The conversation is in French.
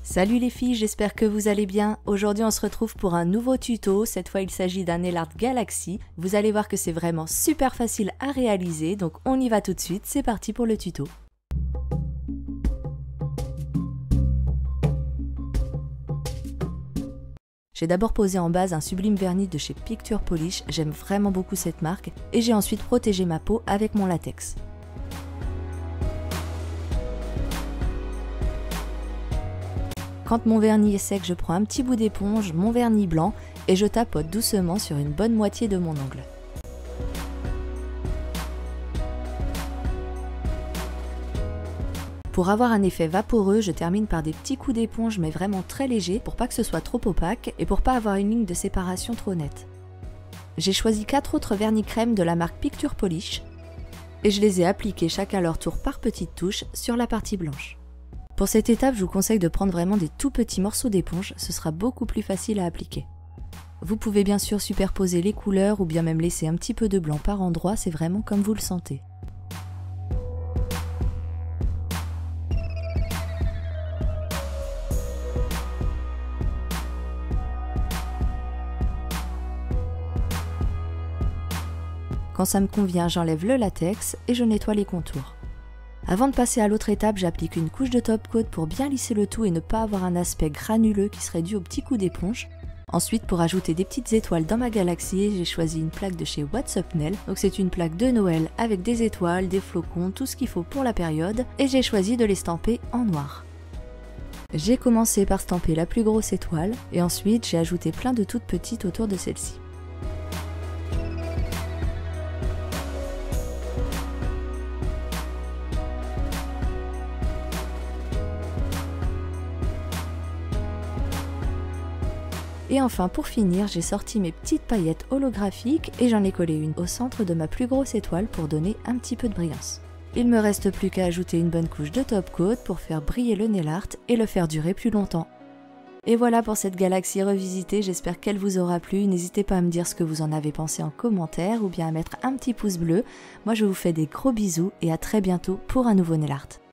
Salut les filles, j'espère que vous allez bien. Aujourd'hui on se retrouve pour un nouveau tuto, cette fois il s'agit d'un nail art Galaxy. Vous allez voir que c'est vraiment super facile à réaliser, donc on y va tout de suite, c'est parti pour le tuto. J'ai d'abord posé en base un sublime vernis de chez Picture Polish, j'aime vraiment beaucoup cette marque, et j'ai ensuite protégé ma peau avec mon latex. Quand mon vernis est sec, je prends un petit bout d'éponge, mon vernis blanc, et je tapote doucement sur une bonne moitié de mon ongle. Pour avoir un effet vaporeux, je termine par des petits coups d'éponge mais vraiment très légers pour pas que ce soit trop opaque et pour pas avoir une ligne de séparation trop nette. J'ai choisi 4 autres vernis crème de la marque Picture Polish et je les ai appliqués chacun à leur tour par petites touches sur la partie blanche. Pour cette étape, je vous conseille de prendre vraiment des tout petits morceaux d'éponge, ce sera beaucoup plus facile à appliquer. Vous pouvez bien sûr superposer les couleurs ou bien même laisser un petit peu de blanc par endroit, c'est vraiment comme vous le sentez. Quand ça me convient, j'enlève le latex et je nettoie les contours. Avant de passer à l'autre étape, j'applique une couche de top coat pour bien lisser le tout et ne pas avoir un aspect granuleux qui serait dû au petit coup d'éponge. Ensuite, pour ajouter des petites étoiles dans ma galaxie, j'ai choisi une plaque de chez What's Up Nail. Donc c'est une plaque de Noël avec des étoiles, des flocons, tout ce qu'il faut pour la période. Et j'ai choisi de les stamper en noir. J'ai commencé par stamper la plus grosse étoile et ensuite j'ai ajouté plein de toutes petites autour de celle-ci. Et enfin pour finir, j'ai sorti mes petites paillettes holographiques et j'en ai collé une au centre de ma plus grosse étoile pour donner un petit peu de brillance. Il me reste plus qu'à ajouter une bonne couche de top coat pour faire briller le nail art et le faire durer plus longtemps. Et voilà pour cette galaxie revisitée, j'espère qu'elle vous aura plu. N'hésitez pas à me dire ce que vous en avez pensé en commentaire ou bien à mettre un petit pouce bleu. Moi je vous fais des gros bisous et à très bientôt pour un nouveau nail art.